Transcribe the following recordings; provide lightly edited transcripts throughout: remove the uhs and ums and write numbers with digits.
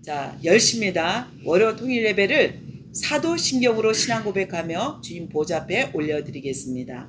자, 10시입니다. 월요 통일 예배를 사도신경으로 신앙 고백하며 주님 보좌 앞에 올려드리겠습니다.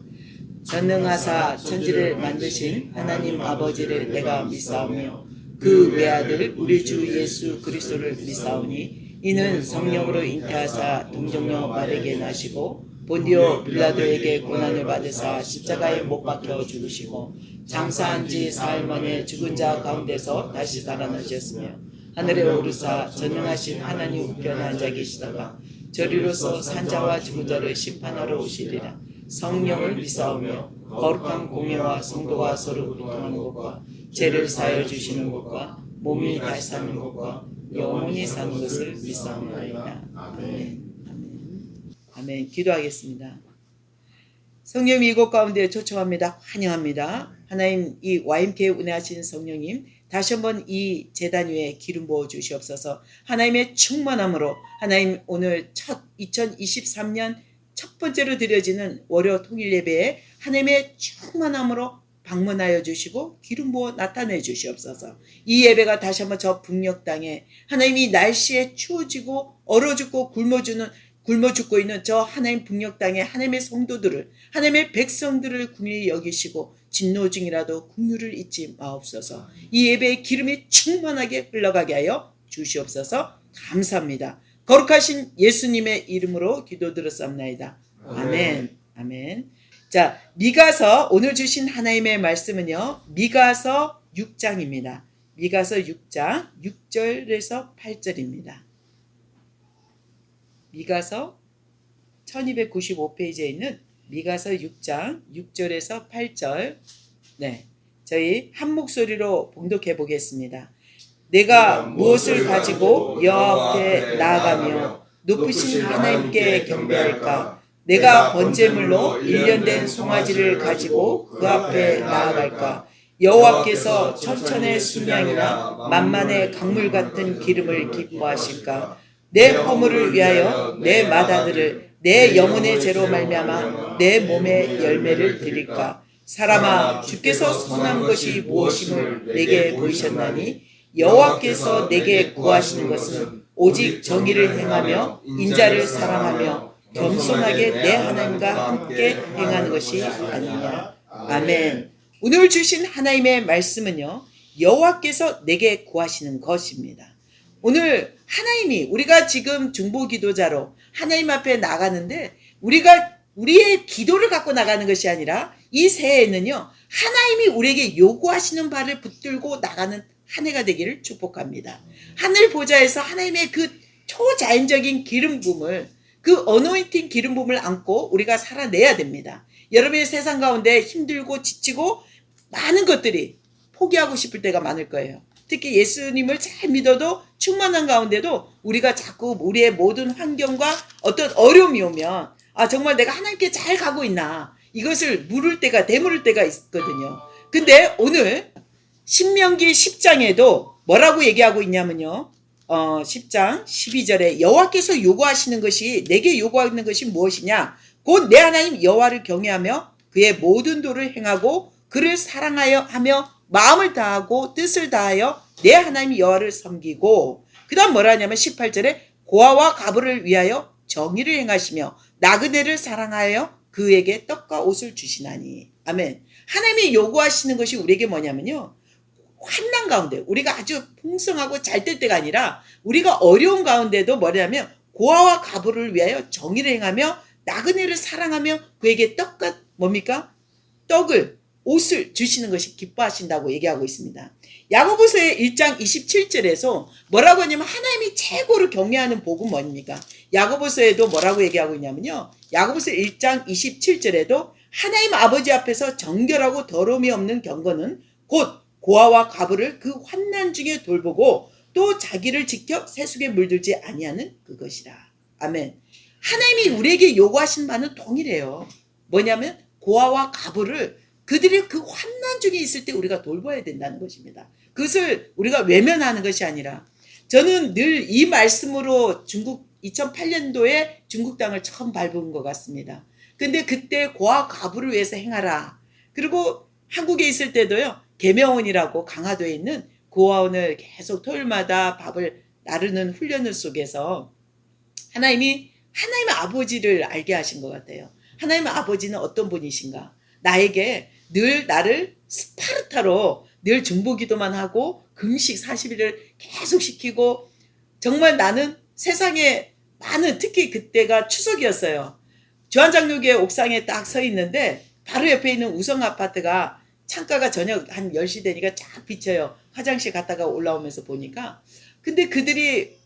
전능하사 천지를 만드신 하나님 아버지를 내가 믿사오며 그 외아들 우리 주 예수 그리스도를 믿사오니 이는 성령으로 잉태하사 동정녀 마리아에게 나시고 본디오 빌라도에게 고난을 받으사 십자가에 못 박혀 죽으시고 장사한 지 사흘 만에 죽은 자 가운데서 다시 살아나셨으며 하늘에 오르사 전능하신 하나님 우편에 앉아 계시다가 저리로서 산자와 죽은 자를 심판하러 오시리라. 성령을 믿사오며 거룩한 공예와 성도가 서로 교통하는 것과 죄를 사하여 주시는 것과 몸이 다시 사는 것과 영원히 사는 것을 믿사옵나이다. 아멘. 아멘. 기도하겠습니다. 성령님 이곳 가운데 초청합니다. 환영합니다. 하나님 이 YMK 은혜하신 성령님 다시 한번 이 제단 위에 기름 부어 주시옵소서. 하나님의 충만함으로 하나님 오늘 첫 2023년 첫 번째로 드려지는 월요 통일 예배에 하나님의 충만함으로 방문하여 주시고 기름 부어 나타내 주시옵소서. 이 예배가 다시 한번 저 북녘 땅에 하나님이 날씨에 추워지고 얼어 죽고 굶어 죽고 있는 저 하나님 북녘 땅에 하나님의 성도들을 하나님의 백성들을 긍휼히 여기시고 진노 중이라도 긍휼을 잊지 마옵소서. 이 예배의 기름이 충만하게 흘러가게 하여 주시옵소서. 감사합니다. 거룩하신 예수님의 이름으로 기도드렸사옵나이다. 아멘. 아멘. 자, 미가서 오늘 주신 하나님의 말씀은요. 미가서 6장입니다. 미가서 6장 6절에서 8절입니다. 미가서 1295페이지에 있는 미가서 6장 6절에서 8절 저희 한 목소리로 봉독해 보겠습니다. 내가 무엇을 가지고 여호와 앞에 나아가며 높으신 하나님께 경배할까? 내가 번제물로 1년 된 송아지를 가지고 그 앞에 나아갈까? 여호와께서 천천의 순양이나 만만의 강물 같은 기름을 기뻐하실까? 내 허물을 위하여 내 맏아들을 내 영혼의 죄로 말미암아 내 몸의 열매를 드릴까? 사람아 주께서 선한 것이 무엇임을 내게 보이셨나니 여호와께서 내게 구하시는 것은 오직 정의를 행하며 인자를 사랑하며 겸손하게 내 하나님과 함께 행하는 것이 아니냐. 아멘. 오늘 주신 하나님의 말씀은요. 여호와께서 내게 구하시는 것입니다. 오늘 하나님이 우리가 지금 중보기도자로 하나님 앞에 나가는데 우리가 우리의 기도를 갖고 나가는 것이 아니라 이 새해에는요. 하나님이 우리에게 요구하시는 바를 붙들고 나가는 한 해가 되기를 축복합니다. 하늘 보좌에서 하나님의 그 초자연적인 기름 부음을 그 어노인팅 기름 부음을 안고 우리가 살아내야 됩니다. 여러분의 세상 가운데 힘들고 지치고 많은 것들이 포기하고 싶을 때가 많을 거예요. 특히 예수님을 잘 믿어도 충만한 가운데도 우리가 자꾸 우리의 모든 환경과 어떤 어려움이 오면 정말 내가 하나님께 잘 가고 있나 이것을 되물을 때가 있거든요. 근데 오늘 신명기 10장에도 뭐라고 얘기하고 있냐면요. 10장 12절에 여호와께서 요구하시는 것이 내게 요구하는 것이 무엇이냐? 곧 내 하나님 여호와를 경외하며 그의 모든 도를 행하고 그를 사랑하여 하며 마음을 다하고 뜻을 다하여 내 하나님 여호와를 섬기고 그 다음 뭐라 하냐면 18절에 고아와 가부를 위하여 정의를 행하시며 나그네를 사랑하여 그에게 떡과 옷을 주시나니. 아멘. 하나님이 요구하시는 것이 우리에게 뭐냐면요. 환난 가운데 우리가 아주 풍성하고 잘 될 때가 아니라 우리가 어려운 가운데도 뭐냐면 고아와 가부를 위하여 정의를 행하며 나그네를 사랑하며 그에게 떡과 뭡니까? 옷을 주시는 것이 기뻐하신다고 얘기하고 있습니다. 야고보서의 1장 27절에서 뭐라고 하냐면 하나님이 최고로 경외하는 복은 뭡니까? 야고보서에도 뭐라고 얘기하고 있냐면요. 야고보서 1장 27절에도 하나님 아버지 앞에서 정결하고 더러움이 없는 경건은 곧 고아와 가부를 그 환난 중에 돌보고 또 자기를 지켜 세속에 물들지 아니하는 그것이라. 아멘. 하나님이 우리에게 요구하신 바는 동일해요. 뭐냐면 고아와 가부를 그들이 그 환난 중에 있을 때 우리가 돌봐야 된다는 것입니다. 그것을 우리가 외면하는 것이 아니라 저는 늘 이 말씀으로 2008년도에 중국 땅을 처음 밟은 것 같습니다. 근데 그때 고아 가부를 위해서 행하라. 그리고 한국에 있을 때도요. 계명원이라고 강화도에 있는 고아원을 계속 토요일마다 밥을 나르는 훈련을 속에서 하나님의 아버지를 알게 하신 것 같아요. 하나님의 아버지는 어떤 분이신가? 나에게 늘 나를 스파르타로 늘 중보기도만 하고 금식 40일을 계속 시키고, 정말 나는 세상에 많은, 특히 그때가 추석이었어요. 주한장로교회 옥상에 딱 서 있는데 바로 옆에 있는 우성 아파트가 창가가 저녁 한 10시 되니까 쫙 비쳐요. 화장실 갔다가 올라오면서 보니까. 근데 그들이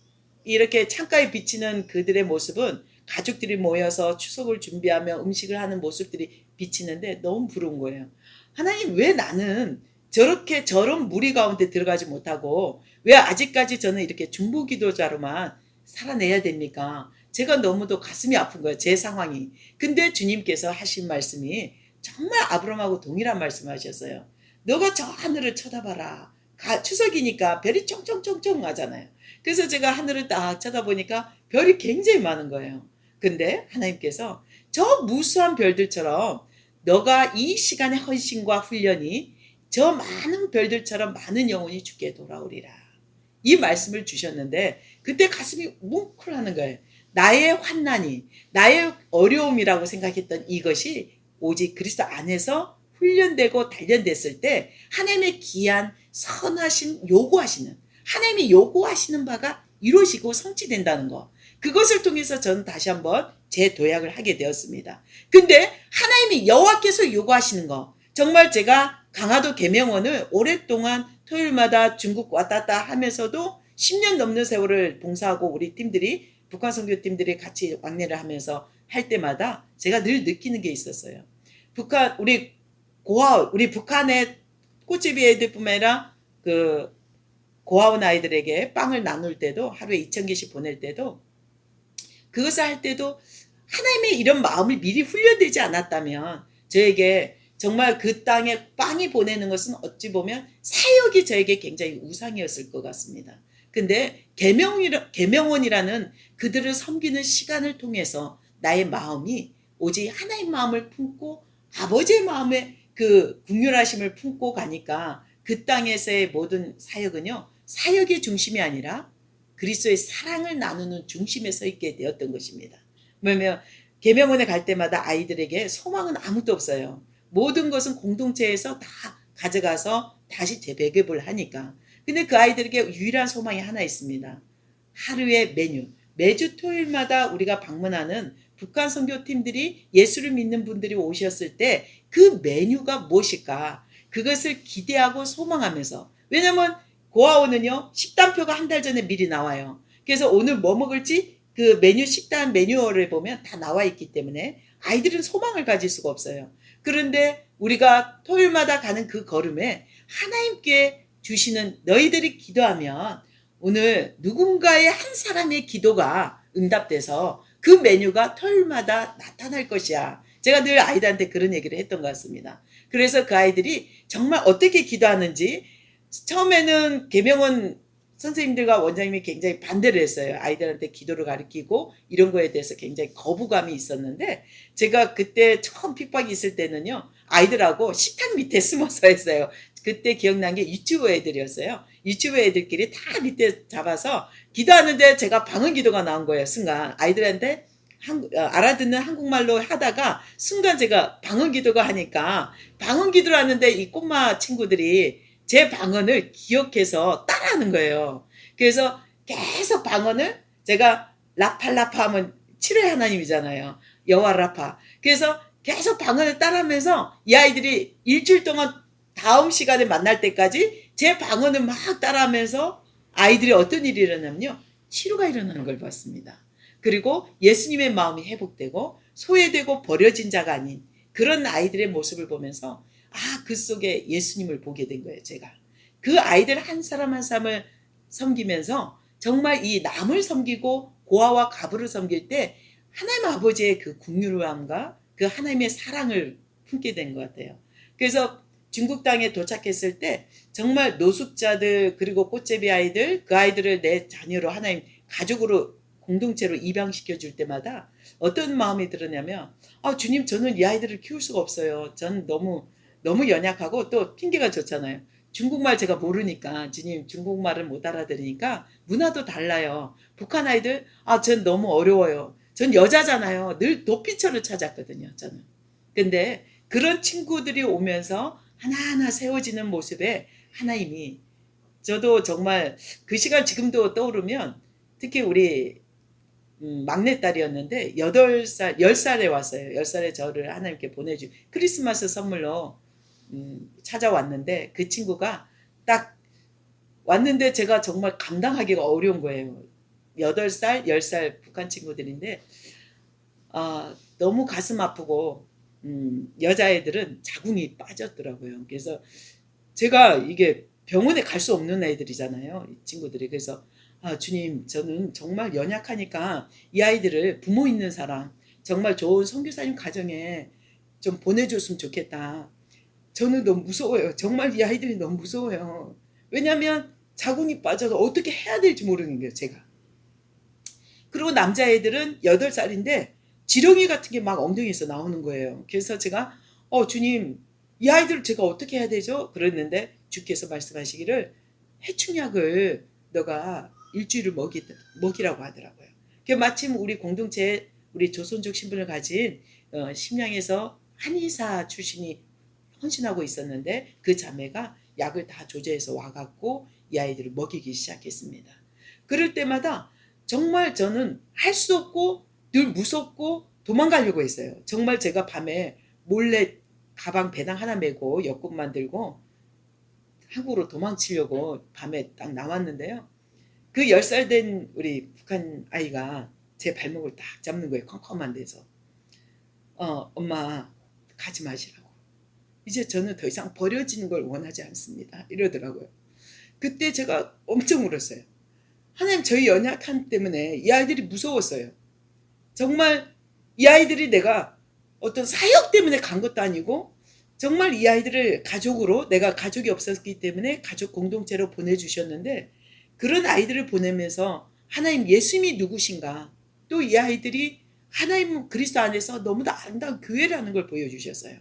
이렇게 창가에 비치는 그들의 모습은 가족들이 모여서 추석을 준비하며 음식을 하는 모습들이 비치는데 너무 부러운 거예요. 하나님, 왜 나는 저렇게 저런 무리 가운데 들어가지 못하고 왜 아직까지 저는 이렇게 중보기도자로만 살아내야 됩니까? 제가 너무도 가슴이 아픈 거예요. 제 상황이. 근데 주님께서 하신 말씀이 정말 아브라함하고 동일한 말씀하셨어요. 너가 저 하늘을 쳐다봐라. 추석이니까 별이 총총총총 하잖아요. 그래서 제가 하늘을 딱 쳐다보니까 별이 굉장히 많은 거예요. 근데 하나님께서 저 무수한 별들처럼 너가 이 시간의 헌신과 훈련이 저 많은 별들처럼 많은 영혼이 주께 돌아오리라. 이 말씀을 주셨는데 그때 가슴이 뭉클하는 거예요. 나의 환난이, 나의 어려움이라고 생각했던 이것이 오직 그리스도 안에서 훈련되고 단련됐을 때 하나님의 귀한 선하신 요구하시는, 하나님이 요구하시는 바가 이루어지고 성취된다는 거, 그것을 통해서 저는 다시 한번 재도약을 하게 되었습니다. 근데 하나님이 여호와께서 요구하시는 거, 정말 제가 강화도 계명원을 오랫동안 토요일마다 중국 왔다 갔다 하면서도 10년 넘는 세월을 봉사하고 우리 팀들이, 북한 선교팀들이 같이 왕래를 하면서 할 때마다 제가 늘 느끼는 게 있었어요. 우리 북한의 꽃제비 애들뿐만 아니라 그 고아원 아이들에게 빵을 나눌 때도, 하루에 2,000개씩 보낼 때도, 그것을 할 때도 하나님의 이런 마음을 미리 훈련되지 않았다면 저에게 정말 그 땅에 빵이 보내는 것은 어찌 보면 사역이 저에게 굉장히 우상이었을 것 같습니다. 근데 계명원이라는 그들을 섬기는 시간을 통해서 나의 마음이 오직 하나님 마음을 품고 아버지의 마음의 그 긍휼하심을 품고 가니까 그 땅에서의 모든 사역은요, 사역의 중심이 아니라 그리스도의 사랑을 나누는 중심에 서 있게 되었던 것입니다. 왜냐하면 계명원에 갈 때마다 아이들에게 소망은 아무것도 없어요. 모든 것은 공동체에서 다 가져가서 다시 재배급을 하니까. 근데 그 아이들에게 유일한 소망이 하나 있습니다. 하루의 메뉴. 매주 토요일마다 우리가 방문하는 북한 선교팀들이, 예수를 믿는 분들이 오셨을 때 그 메뉴가 무엇일까? 그것을 기대하고 소망하면서. 왜냐면 고아원은요, 식단표가 한 달 전에 미리 나와요. 그래서 오늘 뭐 먹을지 그 식단 매뉴얼을 보면 다 나와 있기 때문에 아이들은 소망을 가질 수가 없어요. 그런데 우리가 토요일마다 가는 그 걸음에 하나님께 주시는, 너희들이 기도하면 오늘 누군가의 한 사람의 기도가 응답돼서 그 메뉴가 토요일마다 나타날 것이야. 제가 늘 아이들한테 그런 얘기를 했던 것 같습니다. 그래서 그 아이들이 정말 어떻게 기도하는지, 처음에는 계명원 선생님들과 원장님이 굉장히 반대를 했어요. 아이들한테 기도를 가르치고 이런 거에 대해서 굉장히 거부감이 있었는데, 제가 그때 처음 핍박이 있을 때는요, 아이들하고 식탁 밑에 숨어서 했어요. 그때 기억난 게 유치부 애들이었어요. 유치부 애들끼리 다 밑에 잡아서 기도하는데 제가 방언 기도가 나온 거예요. 순간 아이들한테 알아듣는 한국말로 하다가 순간 제가 방언 기도가 하니까, 방언 기도를 하는데 이 꼬마 친구들이 제 방언을 기억해서 따라하는 거예요. 그래서 계속 방언을, 제가 라팔라파 하면 7회 하나님이잖아요. 여호와 라파. 그래서 계속 방언을 따라하면서 이 아이들이 일주일 동안 다음 시간에 만날 때까지 제 방언을 막 따라하면서 아이들이 어떤 일이 일어나면요, 치료가 일어나는 걸 봤습니다. 그리고 예수님의 마음이 회복되고 소외되고 버려진 자가 아닌 그런 아이들의 모습을 보면서, 그 속에 예수님을 보게 된 거예요. 제가 그 아이들 한 사람 한 사람을 섬기면서 정말 이 남을 섬기고 고아와 가부를 섬길 때 하나님 아버지의 그 긍휼함과 그 하나님의 사랑을 품게 된 것 같아요. 그래서 중국 땅에 도착했을 때 정말 노숙자들, 그리고 꽃제비 아이들, 그 아이들을 내 자녀로, 하나님 가족으로, 공동체로 입양시켜 줄 때마다 어떤 마음이 들었냐면, 주님, 저는 이 아이들을 키울 수가 없어요. 저는 너무 연약하고 또 핑계가 좋잖아요. 중국말 제가 모르니까 주님 중국말을 못 알아들으니까 문화도 달라요. 북한 아이들 전 너무 어려워요. 전 여자잖아요. 늘 도피처를 찾았거든요. 저는. 근데 그런 친구들이 오면서 하나하나 세워지는 모습에 하나님이 저도 정말 그 시간 지금도 떠오르면 특히 우리 막내딸이었는데 8살, 10살에 왔어요. 10살에 저를 하나님께 보내주 크리스마스 선물로 찾아왔는데 그 친구가 딱 왔는데 제가 정말 감당하기가 어려운 거예요. 8살, 10살 북한 친구들인데 너무 가슴 아프고 여자애들은 자궁이 빠졌더라고요. 그래서 제가 이게 병원에 갈 수 없는 애들이잖아요. 이 친구들이. 그래서 주님 저는 정말 연약하니까 이 아이들을 부모 있는 사람 정말 좋은 선교사님 가정에 좀 보내줬으면 좋겠다. 저는 너무 무서워요. 정말 이 아이들이 너무 무서워요. 왜냐하면 자궁이 빠져서 어떻게 해야 될지 모르는 거예요. 제가. 그리고 남자애들은 8살인데 지렁이 같은 게 막 엉덩이에서 나오는 거예요. 그래서 제가 주님 이 아이들을 제가 어떻게 해야 되죠? 그랬는데 주께서 말씀하시기를 해충약을 너가 일주일을 먹이라고 하더라고요. 마침 우리 공동체에 우리 조선족 신분을 가진 심양에서 한의사 출신이 헌신하고 있었는데 그 자매가 약을 다 조제해서 와갖고 이 아이들을 먹이기 시작했습니다. 그럴 때마다 정말 저는 할 수 없고 늘 무섭고 도망가려고 했어요. 정말 제가 밤에 몰래 가방 배낭 하나 메고 여권만 들고 한국으로 도망치려고 밤에 딱 나왔는데요. 그 10살 된 우리 북한 아이가 제 발목을 딱 잡는 거예요. 컴컴한 데서. 엄마 가지 마시라고. 이제 저는 더 이상 버려지는 걸 원하지 않습니다. 이러더라고요. 그때 제가 엄청 울었어요. 하나님 저희 연약함 때문에 이 아이들이 무서웠어요. 정말 이 아이들이 내가 어떤 사역 때문에 간 것도 아니고 정말 이 아이들을 가족으로 내가 가족이 없었기 때문에 가족 공동체로 보내주셨는데 그런 아이들을 보내면서 하나님 예수님이 누구신가 또 이 아이들이 하나님 그리스도 안에서 너무도 아름다운 교회라는 걸 보여주셨어요.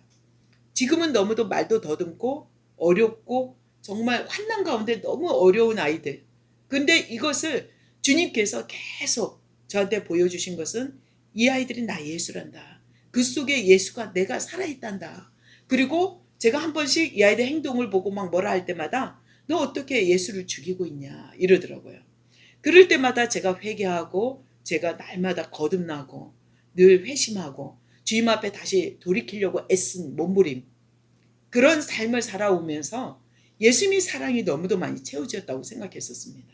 지금은 너무도 말도 더듬고 어렵고 정말 환난 가운데 너무 어려운 아이들. 근데 이것을 주님께서 계속 저한테 보여주신 것은 이 아이들이 나 예수란다. 그 속에 예수가 내가 살아있단다. 그리고 제가 한 번씩 이 아이들 행동을 보고 막 뭐라 할 때마다 너 어떻게 예수를 죽이고 있냐 이러더라고요. 그럴 때마다 제가 회개하고 제가 날마다 거듭나고 늘 회심하고 주님 앞에 다시 돌이키려고 애쓴 몸부림 그런 삶을 살아오면서 예수님의 사랑이 너무도 많이 채워졌다고 생각했었습니다.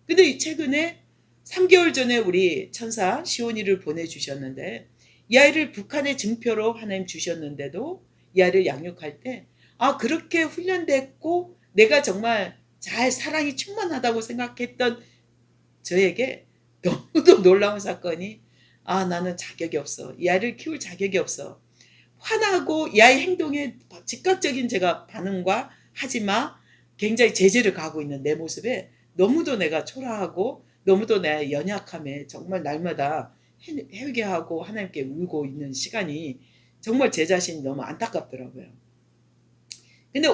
근데 최근에 3개월 전에 우리 천사 시온이를 보내주셨는데 이 아이를 북한의 증표로 하나님 주셨는데도 이 아이를 양육할 때 그렇게 훈련됐고 내가 정말 잘 사랑이 충만하다고 생각했던 저에게 너무도 놀라운 사건이 나는 자격이 없어. 이 아이를 키울 자격이 없어. 화나고 이 아이 행동에 즉각적인 제가 반응과 하지마 굉장히 제재를 가하고 있는 내 모습에 너무도 내가 초라하고 너무도 내 연약함에 정말 날마다 회개하고 하나님께 울고 있는 시간이 정말 제 자신이 너무 안타깝더라고요. 근데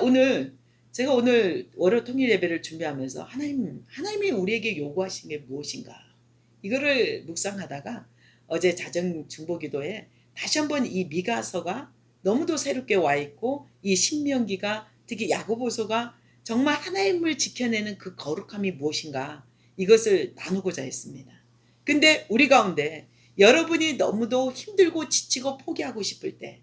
제가 오늘 월요 통일 예배를 준비하면서 하나님이 우리에게 요구하신 게 무엇인가 이거를 묵상하다가 어제 자정 중보기도에 다시 한번 이 미가서가 너무도 새롭게 와 있고 이 신명기가 특히 야고보서가 정말 하나님을 지켜내는 그 거룩함이 무엇인가 이것을 나누고자 했습니다. 근데 우리 가운데 여러분이 너무도 힘들고 지치고 포기하고 싶을 때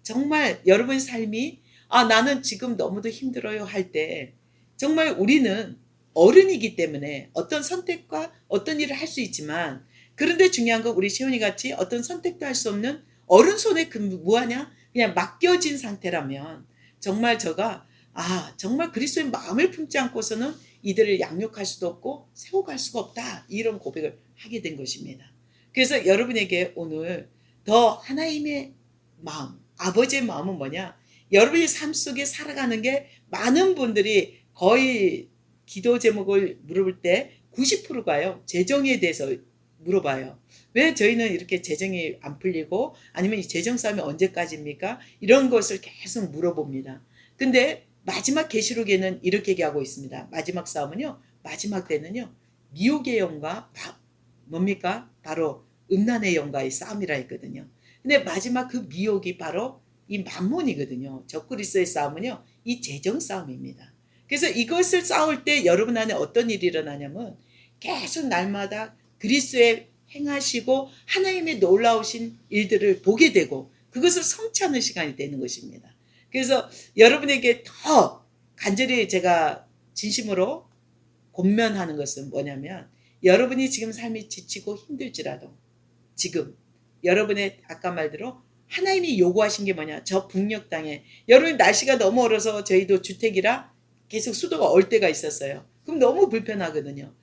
정말 여러분의 삶이 나는 지금 너무도 힘들어요 할 때 정말 우리는 어른이기 때문에 어떤 선택과 어떤 일을 할 수 있지만 그런데 중요한 건 우리 시온이 같이 어떤 선택도 할 수 없는 어른 손에 뭐하냐 그냥 맡겨진 상태라면 정말 제가 정말 그리스도의 마음을 품지 않고서는 이들을 양육할 수도 없고 세워갈 수가 없다 이런 고백을 하게 된 것입니다. 그래서 여러분에게 오늘 더 하나님의 마음 아버지의 마음은 뭐냐 여러분의 삶 속에 살아가는 게 많은 분들이 거의 기도 제목을 물어볼 때 90%가요 재정에 대해서 물어봐요. 왜 저희는 이렇게 재정이 안 풀리고 아니면 이 재정 싸움이 언제까지입니까? 이런 것을 계속 물어봅니다. 근데 마지막 계시록에는 이렇게 얘기하고 있습니다. 마지막 싸움은요. 마지막 때는요. 미혹의 영과 뭡니까? 바로 음란의 영과의 싸움이라 했거든요. 근데 마지막 그 미혹이 바로 이 만몬이거든요. 적그리스도의 싸움은요. 이 재정 싸움입니다. 그래서 이것을 싸울 때 여러분 안에 어떤 일이 일어나냐면 계속 날마다 그리스도의 행하시고 하나님의 놀라우신 일들을 보게 되고 그것을 성취하는 시간이 되는 것입니다. 그래서 여러분에게 더 간절히 제가 진심으로 권면하는 것은 뭐냐면 여러분이 지금 삶이 지치고 힘들지라도 지금 여러분의 아까 말대로 하나님이 요구하신 게 뭐냐? 저 북녘 땅에 여러분 날씨가 너무 얼어서 저희도 주택이라 계속 수도가 얼 때가 있었어요. 그럼 너무 불편하거든요.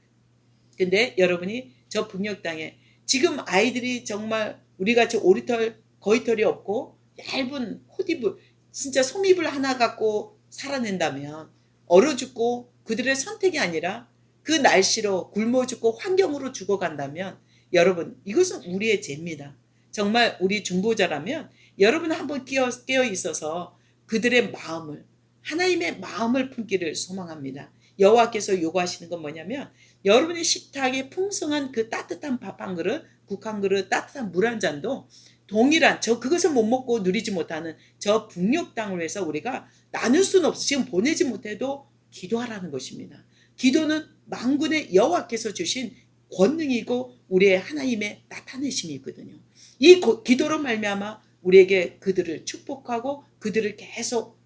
근데 여러분이 저 북녘 땅에 지금 아이들이 정말 우리같이 오리털 거위털이 없고 얇은 호디불 진짜 솜이불 하나 갖고 살아낸다면 얼어 죽고 그들의 선택이 아니라 그 날씨로 굶어 죽고 환경으로 죽어간다면 여러분 이것은 우리의 죄입니다. 정말 우리 중보자라면 여러분 한번 깨어 있어서 그들의 마음을 하나님의 마음을 품기를 소망합니다. 여호와께서 요구하시는 건 뭐냐면 여러분의 식탁에 풍성한 그 따뜻한 밥 한 그릇, 국 한 그릇, 따뜻한 물 한 잔도 동일한 그것을 못 먹고 누리지 못하는 저 북녘 땅을 위해서 우리가 나눌 수는 없어. 지금 보내지 못해도 기도하라는 것입니다. 기도는 만군의 여호와께서 주신 권능이고 우리의 하나님의 나타내심이 있거든요. 이 기도로 말미암아 우리에게 그들을 축복하고 그들을 계속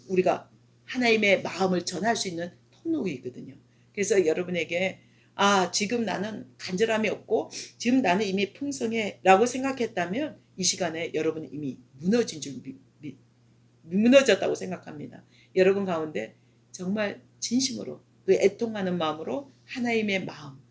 우리가 하나님의 마음을 전할 수 있는 통로가 있거든요. 그래서 여러분에게 지금 나는 간절함이 없고 지금 나는 이미 풍성해 라고 생각했다면 이 시간에 여러분은 이미 무너졌다고 생각합니다. 여러분 가운데 정말 진심으로 그 애통하는 마음으로 하나님의 마음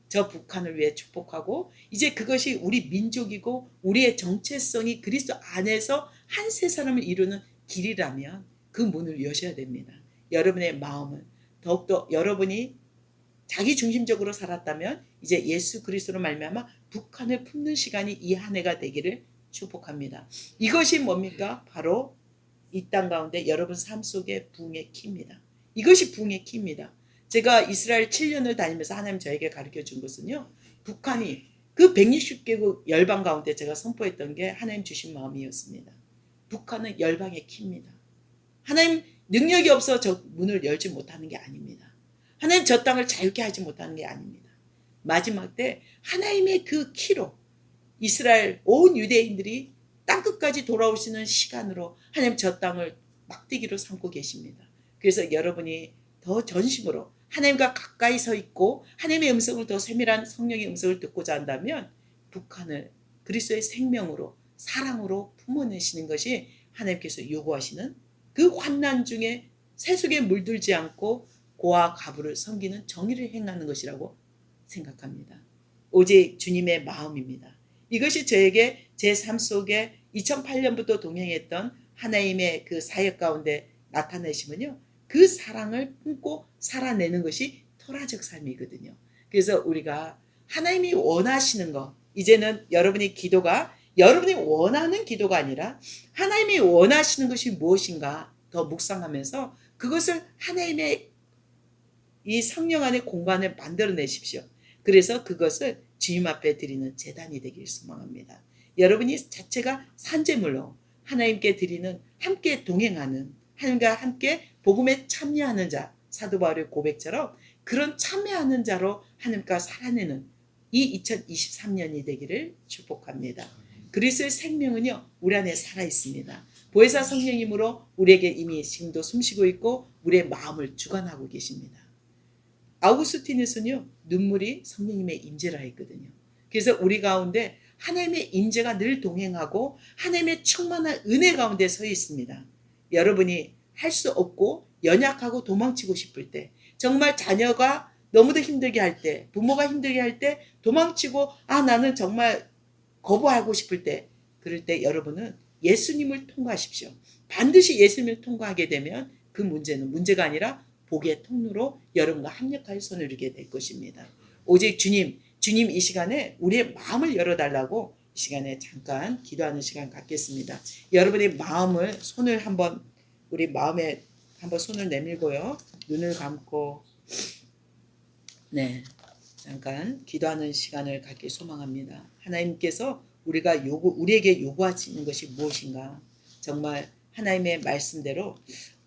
저 북한을 위해 축복하고 이제 그것이 우리 민족이고 우리의 정체성이 그리스도 안에서 한 세 사람을 이루는 길이라면 그 문을 여셔야 됩니다. 여러분의 마음은 더욱더 여러분이 자기 중심적으로 살았다면 이제 예수 그리스도로 말미암아 북한을 품는 시간이 이 한 해가 되기를 축복합니다. 이것이 뭡니까? 바로 이 땅 가운데 여러분 삶 속의 부흥의 키입니다. 이것이 부흥의 키입니다. 제가 이스라엘 7년을 다니면서 하나님 저에게 가르쳐 준 것은요. 북한이 그 160개국 열방 가운데 제가 선포했던 게 하나님 주신 마음이었습니다. 북한은 열방의 키입니다. 하나님 능력이 없어 저 문을 열지 못하는 게 아닙니다. 하나님 저 땅을 자유케 하지 못하는 게 아닙니다. 마지막 때 하나님의 그 키로 이스라엘 온 유대인들이 땅끝까지 돌아오시는 시간으로 하나님 저 땅을 막대기로 삼고 계십니다. 그래서 여러분이 더 전심으로 하나님과 가까이 서 있고 하나님의 음성을 더 세밀한 성령의 음성을 듣고자 한다면 북한을 그리스도의 생명으로 사랑으로 품어내시는 것이 하나님께서 요구하시는 그 환난 중에 세속에 물들지 않고 고아 가부를 섬기는 정의를 행하는 것이라고 생각합니다. 오직 주님의 마음입니다. 이것이 저에게 제 삶 속에 2008년부터 동행했던 하나님의 그 사역 가운데 나타내시면요. 그 사랑을 품고 살아내는 것이 토라적 삶이거든요. 그래서 우리가 하나님이 원하시는 것, 이제는 여러분이 기도가 여러분이 원하는 기도가 아니라 하나님이 원하시는 것이 무엇인가 더 묵상하면서 그것을 하나님의 이 성령 안의 공간을 만들어내십시오. 그래서 그것을 주님 앞에 드리는 제단이 되길 소망합니다. 여러분이 자체가 산재물로 하나님께 드리는 함께 동행하는 하나님과 함께 복음에 참여하는 자 사도 바울의 고백처럼 그런 참여하는 자로 하나님과 살아내는 이 2023년이 되기를 축복합니다. 그리스도의 생명은요 우리 안에 살아있습니다. 보혜사 성령님으로 우리에게 이미 지금도 숨쉬고 있고 우리의 마음을 주관하고 계십니다. 아우구스티누스는요 눈물이 성령님의 임재라 했거든요. 그래서 우리 가운데 하나님의 임재가 늘 동행하고 하나님의 충만한 은혜 가운데 서 있습니다. 여러분이 할 수 없고 연약하고 도망치고 싶을 때 정말 자녀가 너무도 힘들게 할 때 부모가 힘들게 할 때 도망치고 나는 정말 거부하고 싶을 때 그럴 때 여러분은 예수님을 통과하십시오. 반드시 예수님을 통과하게 되면 그 문제는 문제가 아니라 복의 통로로 여러분과 합력하여 손을 이루게 될 것입니다. 오직 주님 이 시간에 우리의 마음을 열어달라고 이 시간에 잠깐 기도하는 시간 갖겠습니다. 여러분의 마음을 손을 한번 우리 마음에 한번 손을 내밀고요. 눈을 감고 네, 잠깐 기도하는 시간을 갖길 소망합니다. 하나님께서 우리에게 요구하시는 것이 무엇인가? 정말 하나님의 말씀대로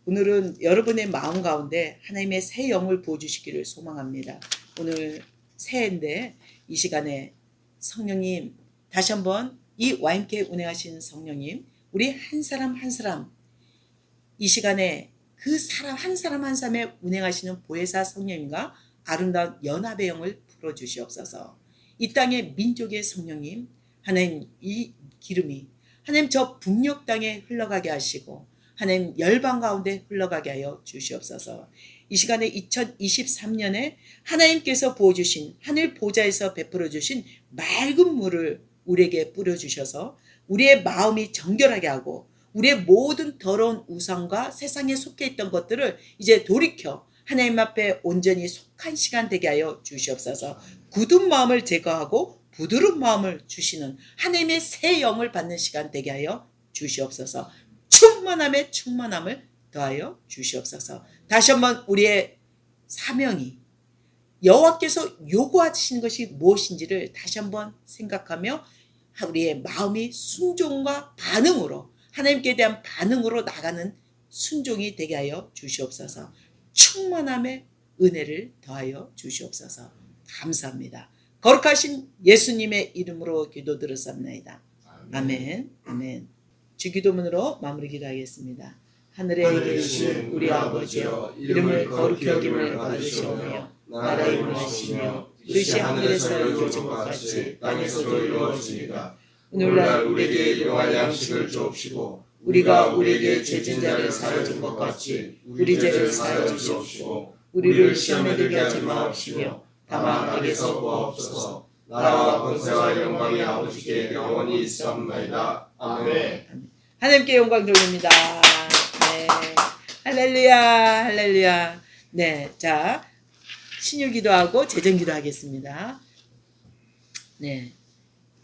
오늘은 여러분의 마음 가운데 하나님의 새 영을 부어주시기를 소망합니다. 오늘 새해인데 이 시간에 성령님 다시 한번 이 와인케 운행하신 성령님 우리 한 사람 한 사람 이 시간에 그 사람 한 사람 한 사람에 운행하시는 보혜사 성령님과 아름다운 연합의 영을 불어주시옵소서. 이 땅의 민족의 성령님 하나님 이 기름이 하나님 저 북녘 땅에 흘러가게 하시고 하나님 열방 가운데 흘러가게 하여 주시옵소서. 이 시간에 2023년에 하나님께서 부어주신 하늘 보좌에서 베풀어 주신 맑은 물을 우리에게 뿌려주셔서 우리의 마음이 정결하게 하고 우리의 모든 더러운 우상과 세상에 속해 있던 것들을 이제 돌이켜 하나님 앞에 온전히 속한 시간 되게 하여 주시옵소서. 굳은 마음을 제거하고 부드러운 마음을 주시는 하나님의 새 영을 받는 시간 되게 하여 주시옵소서. 충만함을 더하여 주시옵소서. 다시 한번 우리의 사명이 여호와께서 요구하시는 것이 무엇인지를 다시 한번 생각하며 우리의 마음이 순종과 반응으로 하나님께 대한 반응으로 나가는 순종이 되게 하여 주시옵소서. 충만함의 은혜를 더하여 주시옵소서. 감사합니다. 거룩하신 예수님의 이름으로 기도드렸습니다. 아멘. 아멘. 주기도문으로 마무리 기도하겠습니다. 하늘에 계신 우리 아버지여 이름을 거룩히 여김을 받으시오며 나라의 임하시며 뜻이 하늘에서 이루어진 것 같이 땅에서도 이루어지이다. 오늘날 우리에게 일용할 양식을 주옵시고 우리가 우리에게 죄진 자를 사하여 준 것 같이 우리 죄를 사하여 주시옵시고 우리를 시험에 들게 하지 마옵시며 다만 악에서 구하옵소서. 나라와 권세와 영광이 아버지께 영원히 있사옵나이다. 아멘. 하나님께 영광 돌립니다. 네. 할렐루야, 할렐루야. 네, 자 신유 기도하고 재정 기도하겠습니다. 네,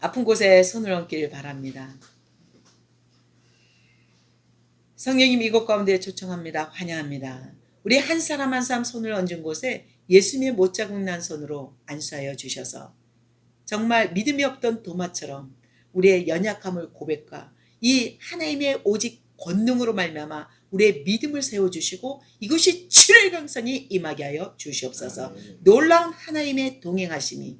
아픈 곳에 손을 얹기를 바랍니다. 성령님 이곳 가운데 초청합니다. 환영합니다. 우리 한 사람 한 사람 손을 얹은 곳에 예수님의 못자국 난 손으로 안수하여 주셔서 정말 믿음이 없던 도마처럼 우리의 연약함을 고백과 이 하나님의 오직 권능으로 말미암아 우리의 믿음을 세워주시고 이것이 치료의 강성이 임하게 하여 주시옵소서. 놀라운 하나님의 동행하심이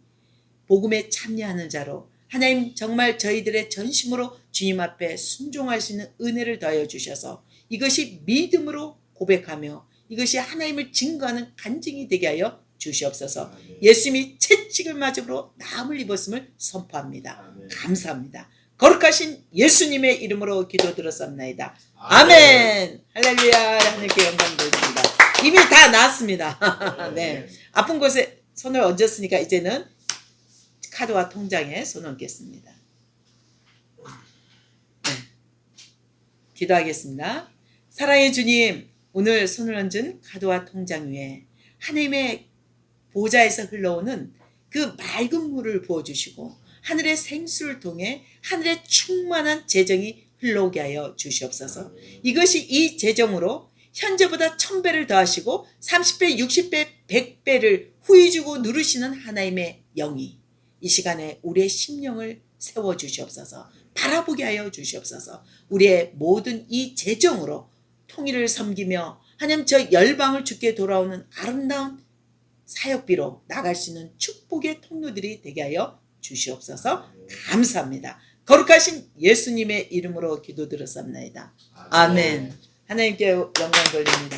복음에 참여하는 자로 하나님 정말 저희들의 전심으로 주님 앞에 순종할 수 있는 은혜를 더하여 주셔서 이것이 믿음으로 고백하며 이것이 하나님을 증거하는 간증이 되게 하여 주시옵소서. 예수님이 채찍을 맞음으로 나음을 입었음을 선포합니다. 감사합니다. 거룩하신 예수님의 이름으로 기도드렸습니다. 아멘. 할렐루야. 하나님께 영광 돌립니다. 이미 다 나았습니다. 네, 아픈 곳에 손을 얹었으니까 이제는 카드와 통장에 손 얹겠습니다. 네, 기도하겠습니다. 사랑의 주님, 오늘 손을 얹은 카드와 통장 위에 하나님의 보좌에서 흘러오는 그 맑은 물을 부어주시고 하늘의 생수를 통해 하늘의 충만한 재정이 흘러오게 하여 주시옵소서. 이것이 이 재정으로 현재보다 1000배를 더하시고 30배, 60배, 100배를 후히 주고 누르시는 하나님의 영이 이 시간에 우리의 심령을 세워주시옵소서. 바라보게 하여 주시옵소서. 우리의 모든 이 재정으로 통일을 섬기며 하나님 저 열방을 주께 돌아오는 아름다운 사역비로 나갈 수 있는 축복의 통로들이 되게 하여 주시옵소서. 감사합니다. 거룩하신 예수님의 이름으로 기도드렸습니다. 아멘. 하나님께 영광 돌립니다.